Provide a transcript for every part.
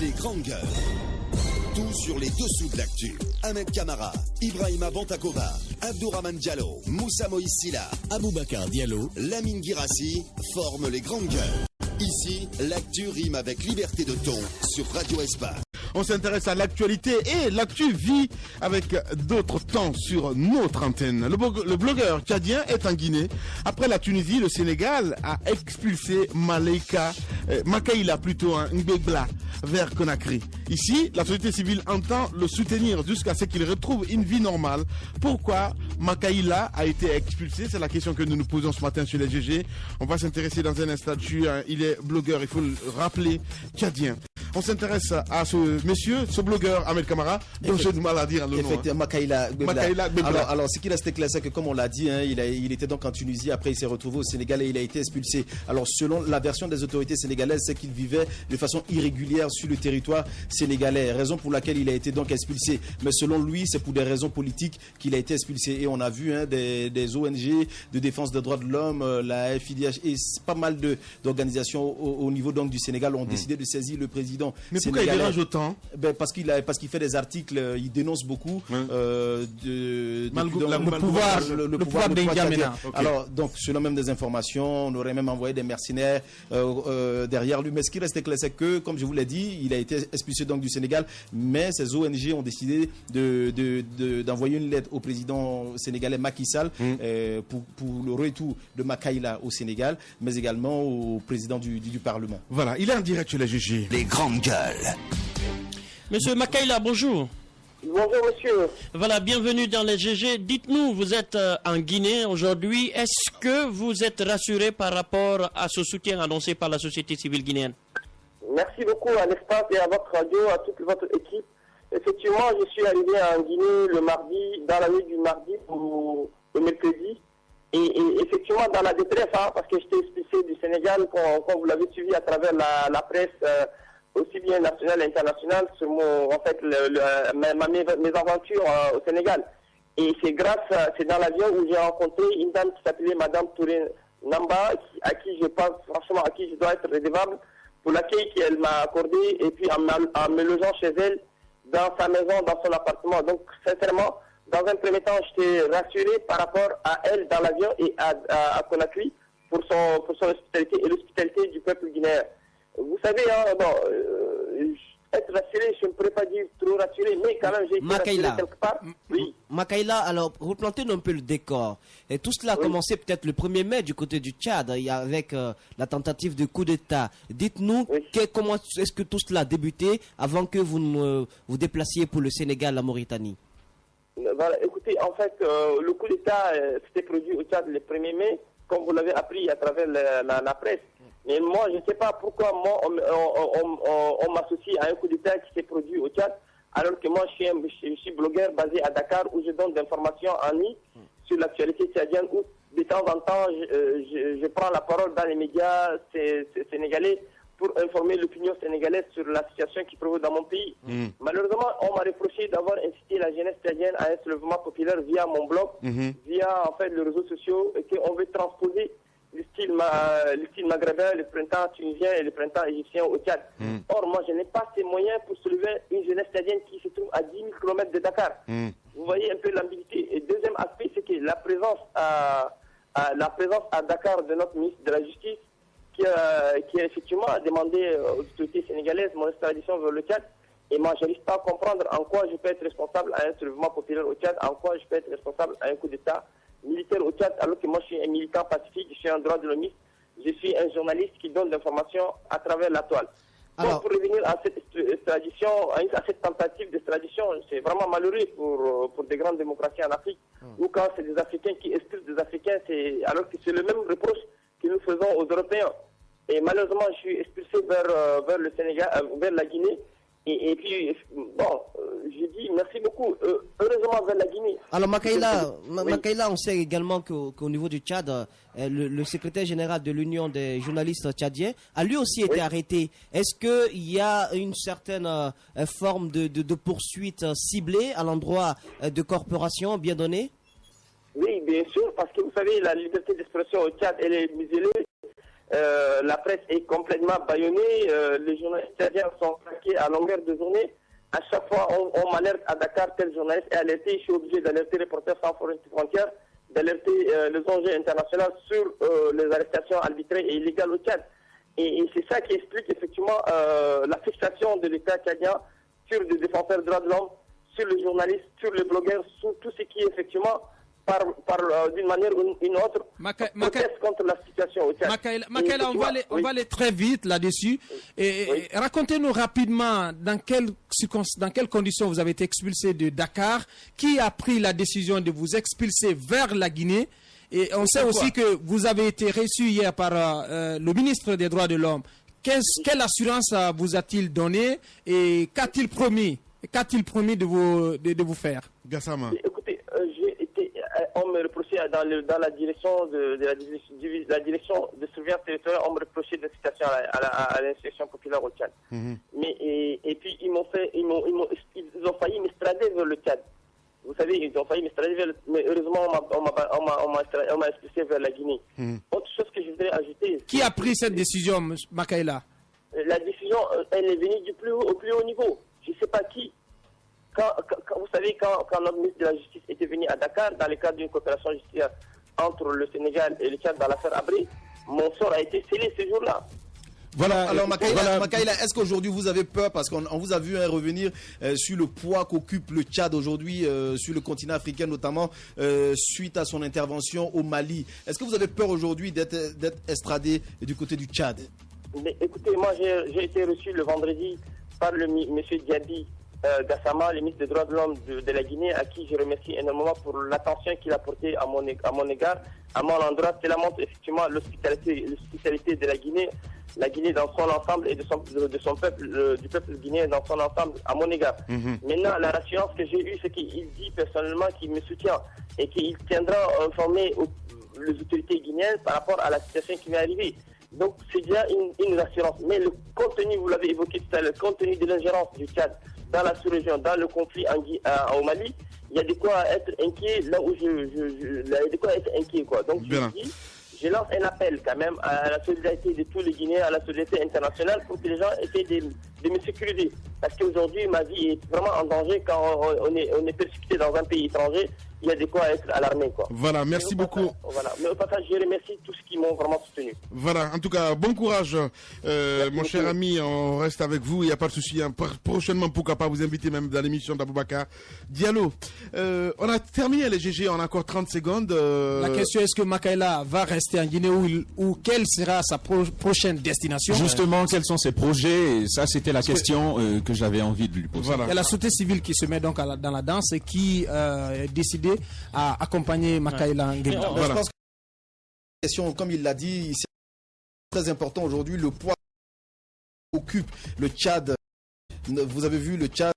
Les grandes gueules. Tout sur les dessous de l'actu. Ahmed Kamara, Ibrahima Bantakova, Abdourahmane Diallo, Moussa Moïse Silla, Aboubacar Diallo, Lamine Guirassi forment les grandes gueules. Ici, l'actu rime avec liberté de ton sur Radio Espace. On s'intéresse à l'actualité et l'actu vit avec d'autres temps sur notre antenne. Le blogueur tchadien est en Guinée. Après la Tunisie, le Sénégal a expulsé Makaïla Ngbegla vers Conakry. Ici, la société civile entend le soutenir jusqu'à ce qu'il retrouve une vie normale. Pourquoi Makaïla a été expulsé? C'est la question que nous nous posons ce matin sur les GG. On va s'intéresser dans un instant. Il est blogueur, il faut le rappeler, tchadien. On s'intéresse à ce monsieur, ce blogueur Ahmed Kamara, dont j'ai du mal à dire le nom. Effectivement, Makaïla Ngbegla. Alors, ce qui reste clair, c'est que comme on l'a dit, il était donc en Tunisie, après il s'est retrouvé au Sénégal et il a été expulsé. Alors, selon la version des autorités sénégalaises, c'est qu'il vivait de façon irrégulière sur le territoire sénégalais, raison pour laquelle il a été donc expulsé. Mais selon lui, c'est pour des raisons politiques qu'il a été expulsé. Et on a vu des ONG de défense des droits de l'homme, la FIDH et pas mal d'organisations au niveau donc du Sénégal ont décidé de saisir le président. Mais pourquoi il dérange autant? Parce qu'il fait des articles, il dénonce beaucoup le pouvoir d'Indiamena. Okay. Alors, donc, selon même des informations, on aurait même envoyé des mercenaires derrière lui. Mais ce qui reste clair, c'est que, comme je vous l'ai dit, il a été expulsé donc du Sénégal, mais ces ONG ont décidé d'envoyer une lettre au président sénégalais Macky Sall pour le retour de Makaïla au Sénégal, mais également au président du Parlement. Voilà, il est en direct sur la GG. Les grandes gueules. Monsieur Makaïla, bonjour. Bonjour monsieur. Voilà, bienvenue dans les GG. Dites-nous, vous êtes en Guinée aujourd'hui. Est-ce que vous êtes rassuré par rapport à ce soutien annoncé par la société civile guinéenne? Merci beaucoup à l'Espace et à votre radio, à toute votre équipe. Effectivement, je suis arrivé en Guinée le mardi, dans la nuit du mardi au mercredi. Et effectivement, dans la détresse, parce que j'étais expulsé du Sénégal, comme vous l'avez suivi à travers la presse, aussi bien nationale et internationale, sur mes aventures au Sénégal. Et c'est dans l'avion où j'ai rencontré une dame qui s'appelait Madame Touré Namba, à qui je dois être redevable pour l'accueil qu'elle m'a accordé, et puis en me logeant chez elle, dans sa maison, dans son appartement. Donc, sincèrement, dans un premier temps, j'étais rassuré par rapport à elle dans l'avion et à Conakry pour son hospitalité et l'hospitalité du peuple guinéen. Vous savez, être rassuré, je ne pourrais pas dire trop rassuré, mais quand même j'ai été rassuré quelque part. Oui. Makaïla, alors replantez-nous un peu le décor. Et tout cela a commencé peut-être le 1er mai du côté du Tchad, avec la tentative de coup d'État. Dites-nous comment est-ce que tout cela a débuté avant que vous vous déplaciez pour le Sénégal, la Mauritanie? Voilà, écoutez, en fait, le coup d'État s'était produit au Tchad le 1er mai, comme vous l'avez appris à travers la presse. Mais moi, je ne sais pas pourquoi on m'associe à un coup d'État qui s'est produit au Tchad, alors que moi, je suis blogueur basé à Dakar, où je donne des informations en ligne sur l'actualité tchadienne, où de temps en temps, je prends la parole dans les médias sénégalais pour informer l'opinion sénégalaise sur la situation qui prévaut dans mon pays. Malheureusement, on m'a reproché d'avoir incité la jeunesse tchadienne à un soulèvement populaire via mon blog, via en fait les réseaux sociaux, et qu'on veut transposer le style maghrébin, le printemps tunisien et le printemps égyptien au Tchad. Or, moi, je n'ai pas ces moyens pour soulever une jeunesse tchadienne qui se trouve à 10 000 km de Dakar. Vous voyez un peu l'ambiguïté. Et deuxième aspect, c'est que la présence à Dakar de notre ministre de la Justice, qui a effectivement demandé aux autorités sénégalaises mon extradition vers le Tchad. Et moi, je n'arrive pas à comprendre en quoi je peux être responsable à un soulèvement populaire au Tchad, en quoi je peux être responsable à un coup d'État militaire au Tchad, alors que moi, je suis un militant pacifique, je suis un droit de l'hommiste, je suis un journaliste qui donne l'information à travers la toile. Donc, pour revenir à cette extradition, à cette tentative d'extradition, c'est vraiment malheureux pour des grandes démocraties en Afrique, où quand c'est des Africains qui expulsent des Africains, alors que c'est le même reproche que nous faisons aux Européens. Et malheureusement, je suis expulsé vers le Sénégal, vers la Guinée. Et puis, bon, j'ai dit merci beaucoup. Heureusement vers la Guinée. Alors, Makaïla, on sait également qu'au niveau du Tchad, le secrétaire général de l'Union des journalistes tchadiens a lui aussi été arrêté. Est-ce qu'il y a une certaine forme de poursuite ciblée à l'endroit de corporations bien données? Oui, bien sûr, parce que vous savez, la liberté d'expression au Tchad, elle est muselée. La presse est complètement bâillonnée. Les journalistes tchadiens sont traqués à longueur de journée. À chaque fois, on m'alerte à Dakar, tel journaliste est alerté. Je suis obligé d'alerter Reporters sans frontières, d'alerter les ONG internationales sur les arrestations arbitraires et illégales au Tchad. Et c'est ça qui explique effectivement la fixation de l'État tchadien sur les défenseurs des droits de l'homme, sur les journalistes, sur les blogueurs, sur tout ce qui effectivement d'une manière ou d'une autre, proteste contre la situation au Tchad. Makaïla, on va aller très vite là-dessus. Oui. Racontez-nous rapidement dans quelles conditions vous avez été expulsé de Dakar, qui a pris la décision de vous expulser vers la Guinée. Et on sait aussi que vous avez été reçu hier par le ministre des Droits de l'Homme. Quelle assurance vous a-t-il donné et qu'a-t-il promis de vous faire? Gassama. Écoutez, on me reprochait dans la direction de la direction de surveillance territoriale, on me reprochait de citation à l'instruction populaire au Tchad. Mais et puis ils ont failli m'extrader vers le Tchad. Vous savez, ils ont failli m'extrader mais heureusement on m'a expulsé vers la Guinée. Autre chose que je voudrais ajouter. Qui a pris cette décision, Makaïla? La décision, elle est venue du plus haut niveau. Je ne sais pas qui. Vous savez, quand notre ministre de la Justice était venu à Dakar, dans le cadre d'une coopération judiciaire entre le Sénégal et le Tchad dans l'affaire Abré, mon sort a été scellé ce jour-là. Voilà. Alors Makaïla, est-ce qu'aujourd'hui vous avez peur parce qu'on vous a vu revenir sur le poids qu'occupe le Tchad aujourd'hui sur le continent africain, notamment suite à son intervention au Mali. Est-ce que vous avez peur aujourd'hui d'être extradé du côté du Tchad? Mais écoutez, moi j'ai été reçu le vendredi par le monsieur Diaby Gassama, le ministre des Droits de l'Homme de la Guinée, à qui je remercie énormément pour l'attention qu'il a portée à mon égard, à mon endroit. Cela montre effectivement l'hospitalité de la Guinée dans son ensemble et de son peuple, du peuple guinéen dans son ensemble à mon égard. Maintenant, la rassurance que j'ai eue, c'est qu'il dit personnellement qu'il me soutient et qu'il tiendra informé les autorités guinéennes par rapport à la situation qui m'est arrivée. Donc c'est déjà une rassurance. Mais le contenu, vous l'avez évoqué tout à l'heure, le contenu de l'ingérence du Tchad dans la sous-région, dans le conflit au Mali, il y a de quoi être inquiet là où il y a de quoi être inquiet, quoi. Donc je lance un appel quand même à la solidarité de tous les Guinéens, à la solidarité internationale pour que les gens essayent de me sécuriser. Parce qu'aujourd'hui, ma vie est vraiment en danger quand on est persécuté dans un pays étranger. Il y a de quoi être alarmé, quoi. Voilà, merci beaucoup. Voilà. Mais au passage, je remercie tous ceux qui m'ont vraiment soutenu. Voilà, en tout cas, bon courage, mon cher ami. On reste avec vous, il n'y a pas de souci. Hein. Prochainement, pourquoi pas vous inviter même dans l'émission d'Aboubacar Diallo. On a terminé les GG, on a encore 30 secondes. La question, est-ce que Makaïla va rester en Guinée ou quelle sera sa prochaine destination? Justement, quels sont ses projets? Et ça, c'était la question que j'avais envie de lui poser. Voilà. Il y a la société civile qui se met donc dans la danse et qui décide à accompagner Makaïla en Guinée. Voilà. Je pense que la question, comme il l'a dit, c'est très important aujourd'hui, le poids qu'occupe le Tchad. Vous avez vu le Tchad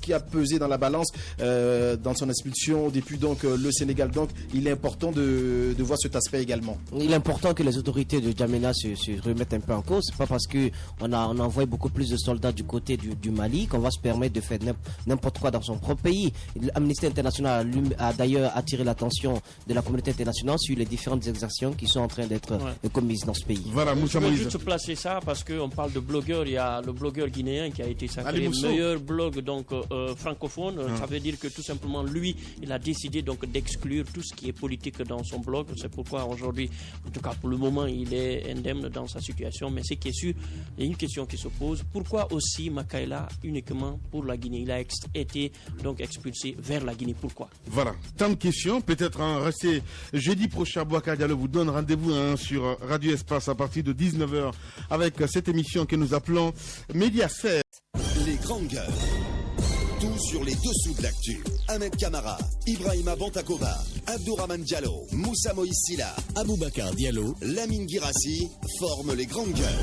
qui a pesé dans la balance dans son expulsion depuis donc le Sénégal. Donc il est important de voir cet aspect également. Il est important que les autorités de Djamena se remettent un peu en cause. C'est pas parce que on a envoyé beaucoup plus de soldats du côté du Mali qu'on va se permettre de faire n'importe quoi dans son propre pays. Amnesty International a d'ailleurs attiré l'attention de la communauté internationale sur les différentes exactions qui sont en train d'être commises dans ce pays. Voilà, je veux juste placer ça parce qu'on parle de blogueurs. Il y a le blogueur guinéen qui a été sacré meilleur blog donc francophone. Ça veut dire que tout simplement lui, il a décidé donc d'exclure tout ce qui est politique dans son blog. C'est pourquoi aujourd'hui, en tout cas pour le moment, il est indemne dans sa situation. Mais ce qui est sûr, il y a une question qui se pose. Pourquoi aussi Makaïla uniquement pour la Guinée? Il a été donc expulsé vers la Guinée. Pourquoi? Voilà, tant de questions. Peut-être restez jeudi prochain. Aboubacar Diallo vous donne rendez-vous sur Radio Espace à partir de 19h avec cette émission que nous appelons Mediasphère. Les grandes gueules. Tout sur les dessous de l'actu. Ahmed Kamara, Ibrahima Bantakova, Abdourahmane Diallo, Moussa Moïse Silla, Aboubacar Diallo, Lamine Guirassi forment les grandes gueules.